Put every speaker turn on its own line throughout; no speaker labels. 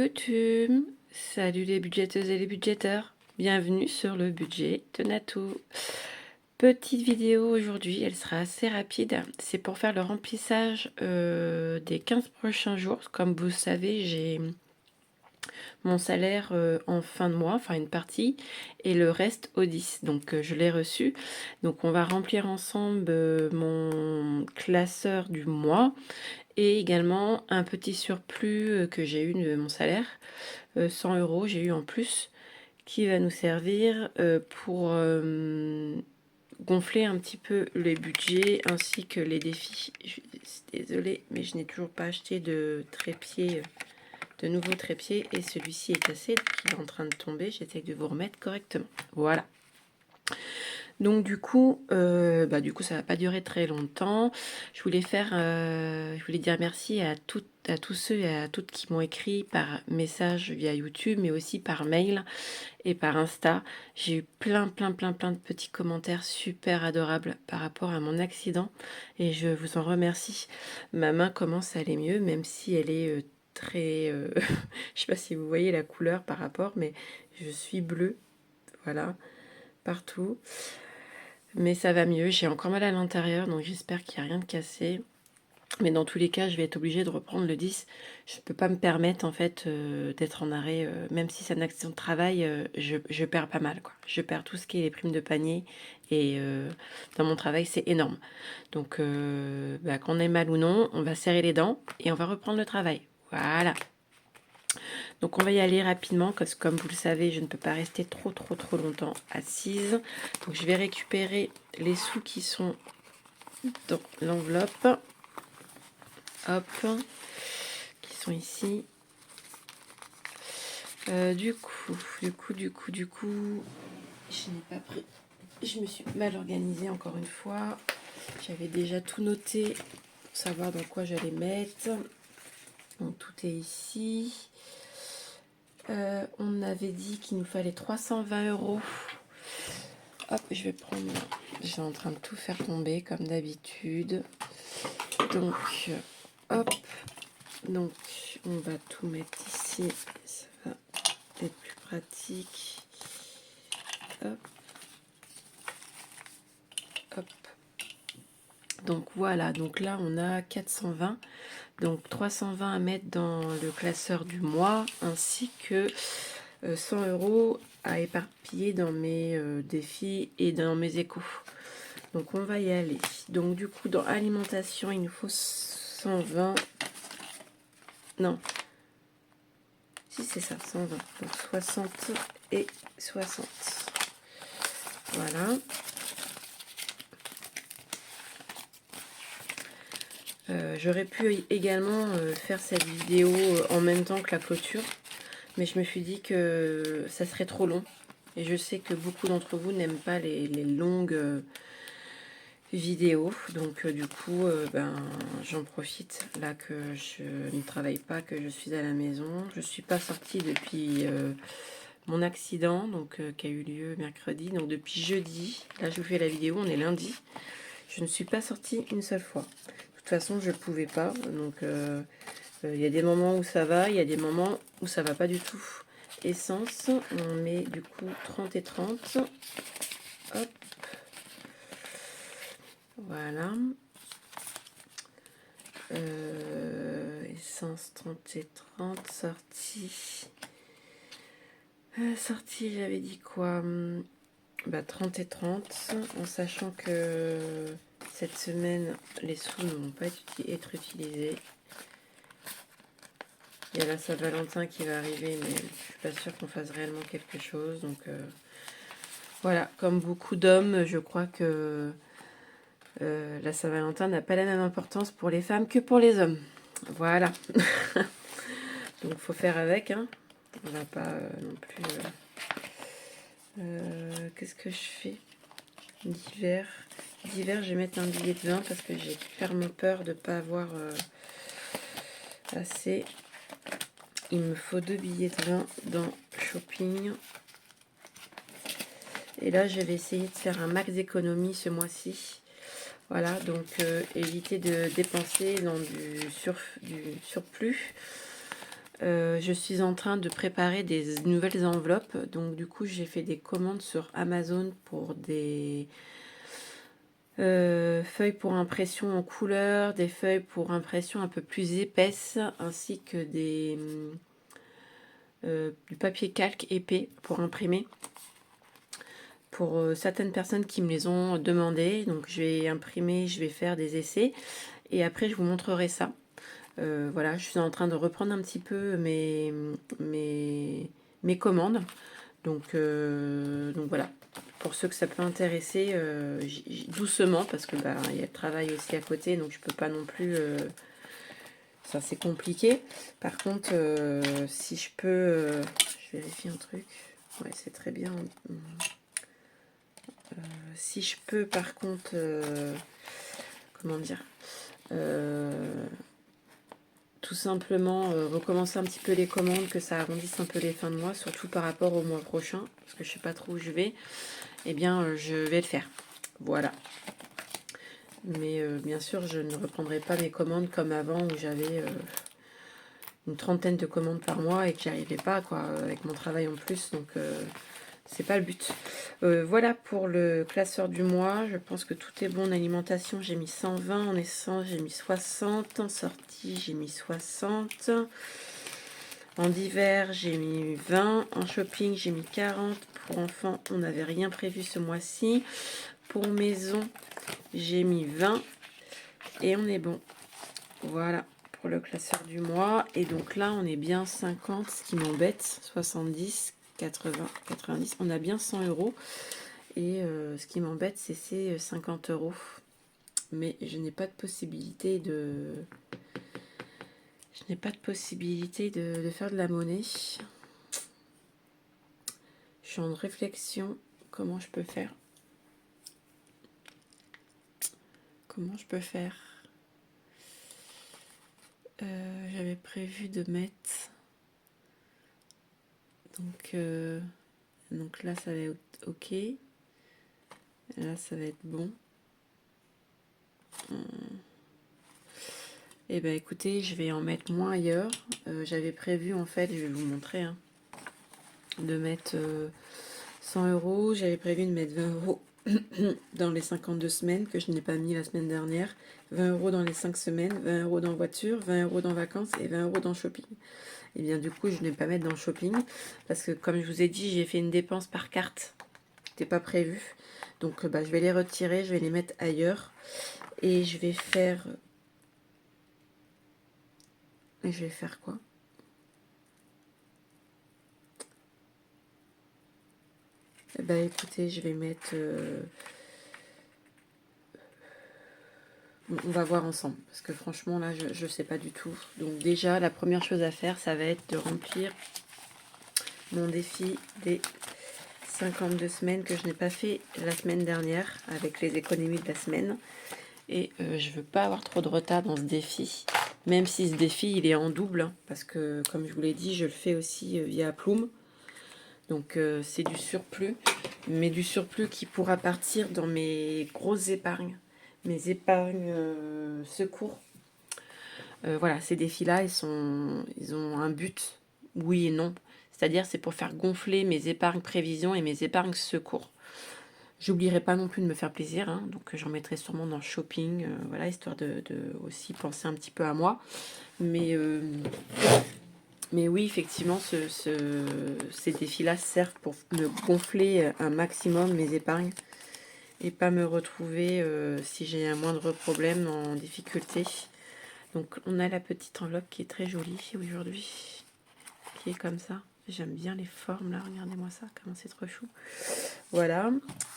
YouTube. Salut les budgéteuses et les budgéteurs. Bienvenue sur le budget de Natou. Petite vidéo aujourd'hui, elle sera assez rapide. C'est pour faire le remplissage des 15 prochains jours. Comme vous savez, j'ai mon salaire en fin de mois, enfin une partie, et le reste au 10. Donc je l'ai reçu. Donc on va remplir ensemble mon classeur du mois. Et également un petit surplus que j'ai eu de mon salaire, 100 euros j'ai eu en plus, qui va nous servir pour gonfler un petit peu les budgets ainsi que les défis. Je suis désolée, mais je n'ai toujours pas acheté de trépied, de nouveaux trépieds, et celui-ci est cassé, donc il est en train de tomber. J'essaie de vous remettre correctement. Voilà. Donc du coup, ça va pas durer très longtemps. Je voulais dire merci à tous ceux et à toutes qui m'ont écrit par message via YouTube, mais aussi par mail et par Insta. J'ai eu plein de petits commentaires super adorables par rapport à mon accident, et je vous en remercie. Ma main commence à aller mieux, même si elle est très, je sais pas si vous voyez la couleur par rapport, mais je suis bleue, voilà, partout. Mais ça va mieux, j'ai encore mal à l'intérieur, donc j'espère qu'il n'y a rien de cassé. Mais dans tous les cas, je vais être obligée de reprendre le 10. Je ne peux pas me permettre en fait d'être en arrêt. Même si c'est un accident de travail, je perds pas mal, quoi. Je perds tout ce qui est les primes de panier. Et dans mon travail, c'est énorme. Donc qu'on ait mal ou non, on va serrer les dents et on va reprendre le travail. Voilà. Donc on va y aller rapidement, parce que comme vous le savez, je ne peux pas rester trop longtemps assise. Donc je vais récupérer les sous qui sont dans l'enveloppe. Hop, qui sont ici. Du coup, je n'ai pas pris. Je me suis mal organisée encore une fois. J'avais déjà tout noté pour savoir dans quoi j'allais mettre. Donc tout est ici. On avait dit qu'il nous fallait 320 euros. Hop, je vais prendre. Je suis en train de tout faire tomber comme d'habitude. Donc, hop. Donc, on va tout mettre ici. Ça va être plus pratique. Hop. Hop. Donc voilà. Donc là, on a 420. Donc 320 à mettre dans le classeur du mois, ainsi que 100 euros à éparpiller dans mes défis et dans mes échos. Donc on va y aller. Donc du coup, dans alimentation, il nous faut 120. Non. Si c'est ça, 120. Donc 60 et 60. Voilà. J'aurais pu également faire cette vidéo en même temps que la clôture, mais je me suis dit que ça serait trop long. Et je sais que beaucoup d'entre vous n'aiment pas les longues vidéos. Donc du coup, j'en profite là que je ne travaille pas, que je suis à la maison. Je ne suis pas sortie depuis mon accident, donc qui a eu lieu mercredi. Donc depuis jeudi, là je vous fais la vidéo, on est lundi. Je ne suis pas sortie une seule fois. De toute façon, je ne pouvais pas. Donc il y a des moments où ça va, il y a des moments où ça va pas du tout. Essence, on met du coup 30 et 30. Hop. Voilà. Essence 30 et 30. Sortie. Sortie, j'avais dit quoi? 30 et 30. En sachant que cette semaine, les sous ne vont pas être utilisés. Il y a la Saint-Valentin qui va arriver, mais je suis pas sûre qu'on fasse réellement quelque chose. Donc voilà, comme beaucoup d'hommes, je crois que la Saint-Valentin n'a pas la même importance pour les femmes que pour les hommes. Voilà. Donc faut faire avec, hein. On va pas non plus. Qu'est-ce que je fais d'hiver? D'hiver, je vais mettre un billet de 20 parce que j'ai clairement peur de ne pas avoir assez. Il me faut 2 billets de 20 dans shopping. Et là, je vais essayer de faire un max d'économie ce mois-ci. Voilà, donc éviter de dépenser dans du surplus. Je suis en train de préparer des nouvelles enveloppes. Donc du coup, j'ai fait des commandes sur Amazon pour des feuilles pour impression en couleur, des feuilles pour impression un peu plus épaisses, ainsi que du papier calque épais pour imprimer. Pour certaines personnes qui me les ont demandé. Donc je vais imprimer, je vais faire des essais. Et après, je vous montrerai ça. Voilà, je suis en train de reprendre un petit peu mes commandes. Donc voilà, pour ceux que ça peut intéresser, doucement, parce que bah, il y a le travail aussi à côté, donc je peux pas non plus... ça, c'est compliqué. Par contre, si je peux... je vérifie un truc. Ouais, c'est très bien. Si je peux, par contre... comment dire tout simplement recommencer un petit peu les commandes, que ça arrondisse un peu les fins de mois, surtout par rapport au mois prochain, parce que je sais pas trop où je vais, eh bien je vais le faire. Voilà. Mais bien sûr, je ne reprendrai pas mes commandes comme avant, où j'avais une trentaine de commandes par mois et que j'y arrivais pas, quoi, avec mon travail en plus, donc c'est pas le but. Voilà pour le classeur du mois. Je pense que tout est bon en alimentation. J'ai mis 120, en essence j'ai mis 60, en sortie j'ai mis 60, en divers j'ai mis 20, en shopping j'ai mis 40. Pour enfants, on n'avait rien prévu ce mois-ci. Pour maison, j'ai mis 20 et on est bon. Voilà pour le classeur du mois. Et donc là, on est bien 50, ce qui m'embête, 70, 80, 90. On a bien 100 euros. Et ce qui m'embête, c'est ces 50 euros. Mais je n'ai pas de possibilité de... Je n'ai pas de possibilité de faire de la monnaie. Je suis en réflexion. Comment je peux faire? Comment je peux faire? J'avais prévu de mettre... Donc là, ça va être OK. Là, ça va être bon. Et ben écoutez, je vais en mettre moins ailleurs. J'avais prévu, en fait, je vais vous montrer, hein, de mettre 100 euros. J'avais prévu de mettre 20 euros dans les 52 semaines, que je n'ai pas mis la semaine dernière. 20 euros dans les 5 semaines, 20 euros dans voiture, 20 euros dans vacances et 20 euros dans shopping. Et bien du coup, je ne vais pas mettre dans shopping, parce que comme je vous ai dit, j'ai fait une dépense par carte. C'était pas prévu. Donc bah, je vais les retirer, je vais les mettre ailleurs. Et je vais faire... Et je vais faire quoi? Bah écoutez, je vais mettre... on va voir ensemble, parce que franchement là, je sais pas du tout. Donc déjà, la première chose à faire, ça va être de remplir mon défi des 52 semaines que je n'ai pas fait la semaine dernière, avec les économies de la semaine. Et je veux pas avoir trop de retard dans ce défi, même si ce défi il est en double, hein, parce que comme je vous l'ai dit, je le fais aussi via Plume. Donc c'est du surplus, mais du surplus qui pourra partir dans mes grosses épargnes, mes épargnes secours. Voilà, ces défis-là, ils ont un but, oui et non. C'est-à-dire, c'est pour faire gonfler mes épargnes prévisions et mes épargnes secours. J'oublierai pas non plus de me faire plaisir, hein, donc j'en mettrai sûrement dans le shopping, voilà, histoire de aussi penser un petit peu à moi. Mais oui, effectivement, ces défis-là servent pour me gonfler un maximum mes épargnes et pas me retrouver, si j'ai un moindre problème, en difficulté. Donc on a la petite enveloppe qui est très jolie aujourd'hui, qui est comme ça. J'aime bien les formes là, regardez-moi ça, comment c'est trop chou. Voilà,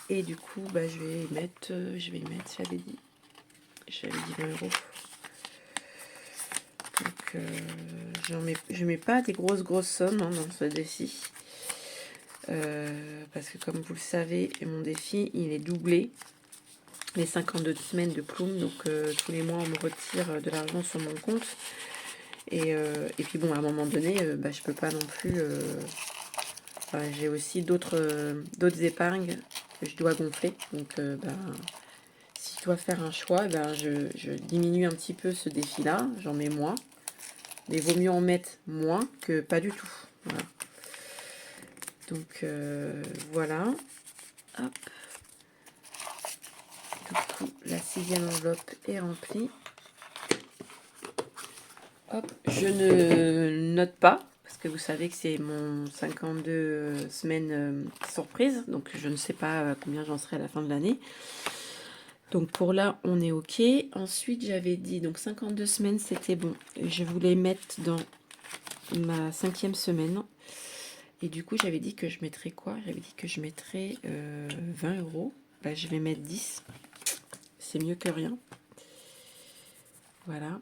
et du coup bah, je vais mettre, j'avais dit 20 euros. Donc je mets pas des grosses sommes, hein, dans ce défi. Parce que comme vous le savez, mon défi il est doublé. Les 52 semaines de Plume, donc tous les mois on me retire de l'argent sur mon compte. Et puis bon, à un moment donné, bah, je peux pas non plus... j'ai aussi d'autres épargnes que je dois gonfler. Donc bah, si je dois faire un choix, bah, je diminue un petit peu ce défi-là, j'en mets moins. Mais il vaut mieux en mettre moins que pas du tout. Voilà. Donc voilà. Hop. Du coup, la 6e enveloppe est remplie. Hop, je ne note pas, parce que vous savez que c'est mon 52 semaines surprise, donc je ne sais pas combien j'en serai à la fin de l'année. Donc pour là, on est OK. Ensuite, j'avais dit, donc 52 semaines, c'était bon. Je voulais mettre dans ma 5e semaine. Et du coup, j'avais dit que je mettrais quoi? J'avais dit que je mettrais 20 euros. Bah, je vais mettre 10. C'est mieux que rien. Voilà.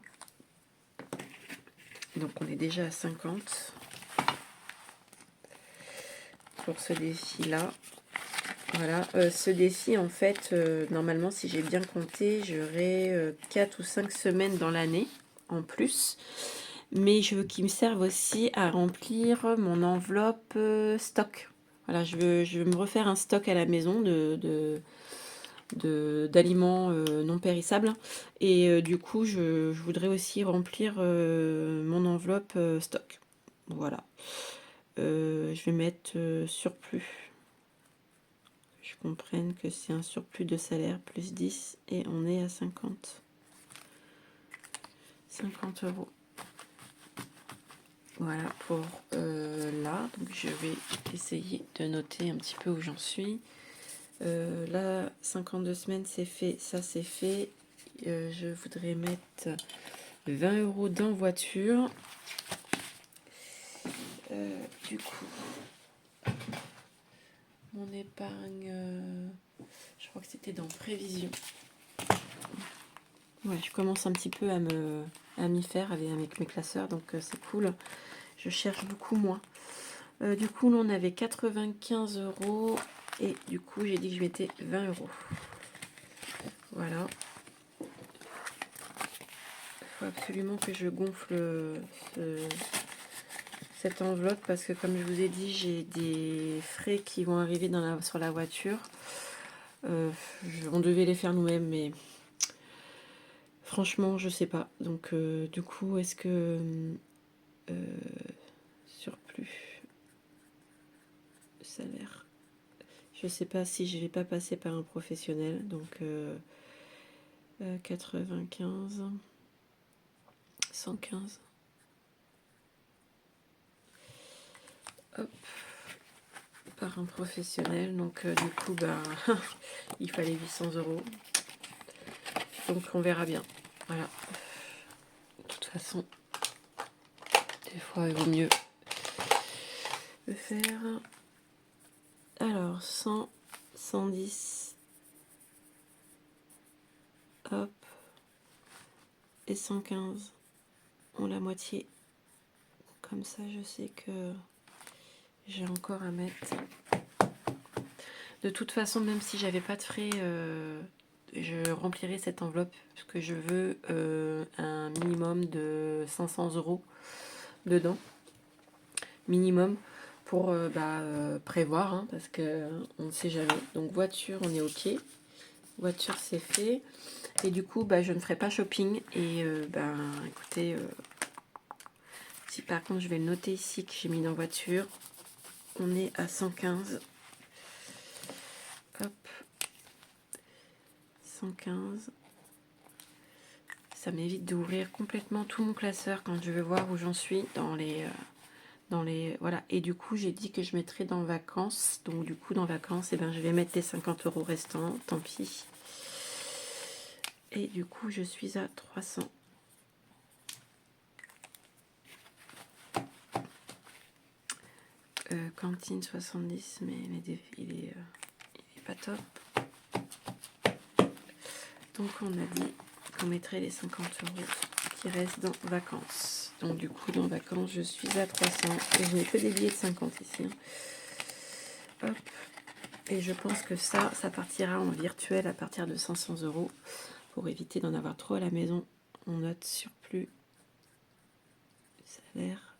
Donc on est déjà à 50 pour ce défi-là. Voilà, ce défi, en fait, normalement, si j'ai bien compté, j'aurai 4 ou 5 semaines dans l'année en plus. Mais je veux qu'il me serve aussi à remplir mon enveloppe stock. Voilà, je veux me refaire un stock à la maison d'aliments non périssables. Et du coup, je voudrais aussi remplir mon enveloppe stock. Voilà. Je vais mettre surplus. Je comprenne que c'est un surplus de salaire plus 10 et on est à 50 euros. Voilà pour là. Donc je vais essayer de noter un petit peu où j'en suis. Là, 52 semaines, c'est fait. Ça, c'est fait. Je voudrais mettre 20 euros dans voiture. Du coup, mon épargne, je crois que c'était dans prévision. Ouais, je commence un petit peu à m'y faire avec mes classeurs, donc c'est cool. Je cherche beaucoup moins. Du coup, là, on avait 95 euros. Et du coup, j'ai dit que je mettais 20 euros. Voilà. Il faut absolument que je gonfle cette enveloppe parce que, comme je vous ai dit, j'ai des frais qui vont arriver sur la voiture. On devait les faire nous-mêmes, mais franchement, je sais pas. Donc, du coup, est-ce que surplus salaire? Je sais pas si je vais pas passer par un professionnel. Donc, 95, 115. Hop, par un professionnel. Donc, du coup, bah, il fallait 800 euros. Donc, on verra bien. Voilà. De toute façon, des fois, il vaut mieux le faire. Alors, 100, 110. Hop. Et 115. On la moitié. Comme ça, je sais que j'ai encore à mettre. De toute façon, même si j'avais pas de frais, je remplirai cette enveloppe parce que je veux un minimum de 500 euros dedans. Minimum pour prévoir, hein, parce que on ne sait jamais. Donc voiture, on est OK. Voiture, c'est fait. Et du coup, je ne ferai pas shopping. Et écoutez, si par contre, je vais le noter ici que j'ai mis dans voiture, on est à 115. Hop. 115. Ça m'évite d'ouvrir complètement tout mon classeur quand je veux voir où j'en suis dans les voilà. Et du coup, j'ai dit que je mettrais dans vacances. Donc du coup, dans vacances, je vais mettre les 50 euros restants. Tant pis. Et du coup, je suis à 300. Cantine 70, mais il est pas top. Donc on a dit qu'on mettrait les 50 euros qui restent dans vacances. Donc du coup, dans vacances, je suis à 300. Et je n'ai que des billets de 50 ici. Hop. Et je pense que ça partira en virtuel à partir de 500 euros pour éviter d'en avoir trop à la maison. On note surplus salaire.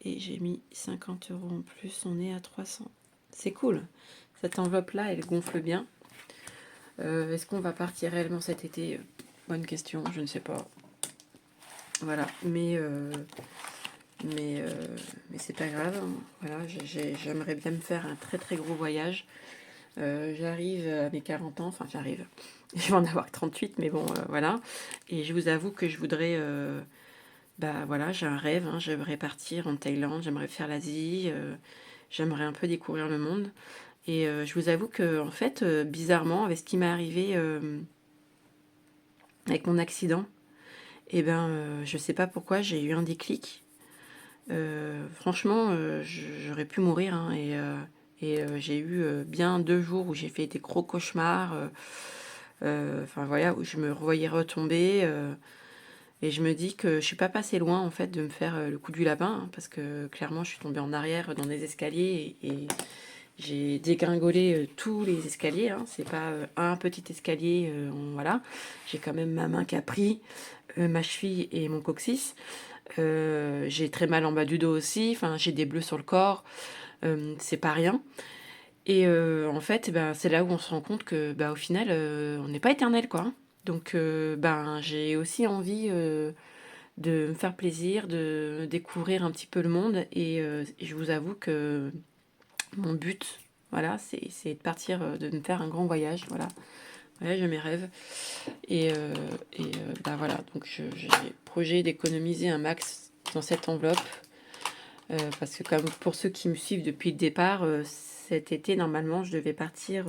Et j'ai mis 50 euros en plus. On est à 300. C'est cool. Cette enveloppe-là, elle gonfle bien. Est-ce qu'on va partir réellement cet été? Bonne question, je ne sais pas. Voilà, mais, mais c'est pas grave, hein. Voilà, j'aimerais bien me faire un très très gros voyage. J'arrive à mes 40 ans, enfin j'arrive, je vais en avoir que 38, mais bon, voilà. Et je vous avoue que je voudrais, bah voilà, j'ai un rêve, hein, j'aimerais partir en Thaïlande, j'aimerais faire l'Asie, j'aimerais un peu découvrir le monde. Et je vous avoue que, en fait, bizarrement, avec ce qui m'est arrivé avec mon accident, et ben, je sais pas pourquoi, j'ai eu un déclic. Franchement, j'aurais pu mourir, hein, et j'ai eu bien 2 jours où j'ai fait des gros cauchemars. Enfin voilà, où je me revoyais retomber. Et je me dis que je suis pas passée loin en fait de me faire le coup du lapin, hein, parce que clairement je suis tombée en arrière dans des escaliers et j'ai dégringolé tous les escaliers, hein. C'est pas un petit escalier, voilà. J'ai quand même ma main qui a pris, ma cheville et mon coccyx. J'ai très mal en bas du dos aussi, enfin j'ai des bleus sur le corps, c'est pas rien. Et en fait, ben, c'est là où on se rend compte que bah, au final, on n'est pas éternel, quoi, hein. Donc ben, j'ai aussi envie de me faire plaisir, de découvrir un petit peu le monde. Et je vous avoue que mon but, voilà, c'est de partir, de me faire un grand voyage. Voilà, voyage de mes rêves. Et, bah voilà, donc j'ai projet d'économiser un max dans cette enveloppe. Parce que comme pour ceux qui me suivent depuis le départ, cet été, normalement, je devais partir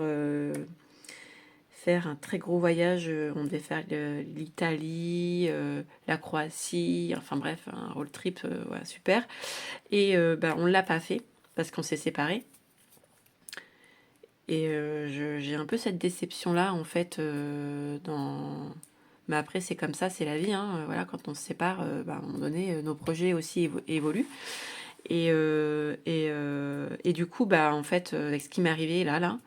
faire un très gros voyage. On devait faire l'Italie, la Croatie, enfin bref, un road trip, voilà, super. Et bah, on ne l'a pas fait parce qu'on s'est séparés. Et j'ai un peu cette déception-là, en fait, dans... Mais après, c'est comme ça, c'est la vie, hein. Voilà, quand on se sépare, bah, à un moment donné, nos projets aussi évoluent. Et du coup, bah, en fait, avec ce qui m'est arrivé là,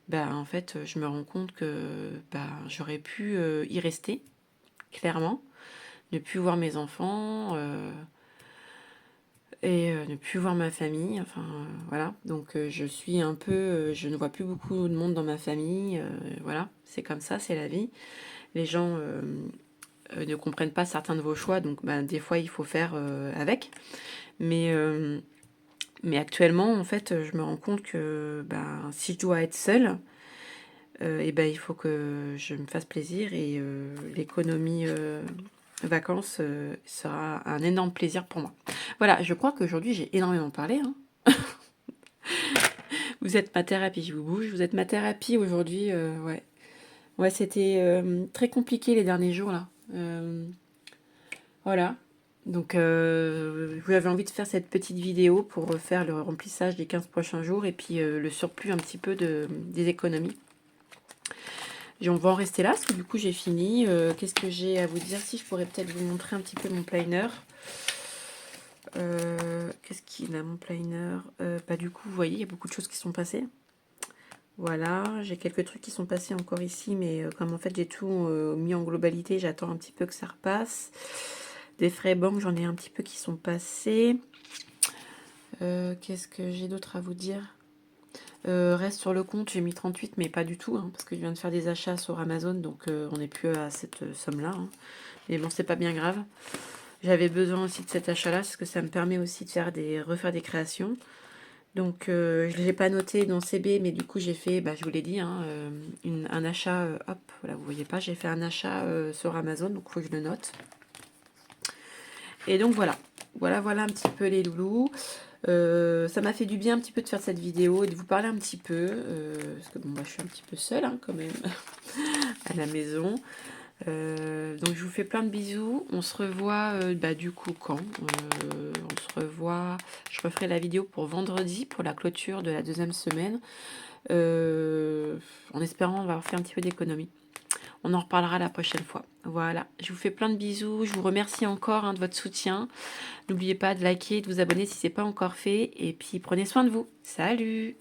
bah, en fait, je me rends compte que bah, j'aurais pu y rester, clairement, ne plus voir mes enfants et ne plus voir ma famille. Enfin, voilà. Donc, je suis un peu, je ne vois plus beaucoup de monde dans ma famille. Voilà, c'est comme ça, c'est la vie. Les gens ne comprennent pas certains de vos choix, donc bah, des fois, il faut faire avec. Mais Mais actuellement, en fait, je me rends compte que ben, si je dois être seule, et ben, il faut que je me fasse plaisir et l'économie vacances sera un énorme plaisir pour moi. Voilà, je crois qu'aujourd'hui, j'ai énormément parlé, hein. Vous êtes ma thérapie, je vous bouge. Vous êtes ma thérapie aujourd'hui, ouais. Ouais, c'était très compliqué les derniers jours, là. Voilà. Donc, j'avais envie de faire cette petite vidéo pour faire le remplissage des 15 prochains jours et puis le surplus un petit peu des économies. On va en rester là parce que du coup j'ai fini. Qu'est-ce que j'ai à vous dire? Si je pourrais peut-être vous montrer un petit peu mon planner. Qu'est-ce qu'il a mon planner? Bah, du coup, vous voyez, il y a beaucoup de choses qui sont passées. Voilà, j'ai quelques trucs qui sont passés encore ici, mais comme en fait j'ai tout mis en globalité, j'attends un petit peu que ça repasse. Des frais banque, j'en ai un petit peu qui sont passés. Qu'est-ce que j'ai d'autre à vous dire? Reste sur le compte, j'ai mis 38, mais pas du tout, hein, parce que je viens de faire des achats sur Amazon, donc on n'est plus à cette somme-là, hein. Mais bon, c'est pas bien grave. J'avais besoin aussi de cet achat-là, parce que ça me permet aussi de refaire des créations. Donc je ne l'ai pas noté dans CB, mais du coup j'ai fait, bah, je vous l'ai dit, hein, un achat, hop, voilà, vous voyez pas, j'ai fait un achat sur Amazon, donc il faut que je le note. Et donc voilà, voilà un petit peu les loulous. Ça m'a fait du bien un petit peu de faire cette vidéo et de vous parler un petit peu, parce que bon, bah, je suis un petit peu seule, hein, quand même à la maison. Donc je vous fais plein de bisous. On se revoit bah, du coup quand on se revoit. Je referai la vidéo pour vendredi pour la clôture de la 2e semaine, en espérant avoir fait un petit peu d'économie. On en reparlera la prochaine fois. Voilà, je vous fais plein de bisous. Je vous remercie encore, hein, de votre soutien. N'oubliez pas de liker, de vous abonner si ce n'est pas encore fait. Et puis prenez soin de vous. Salut!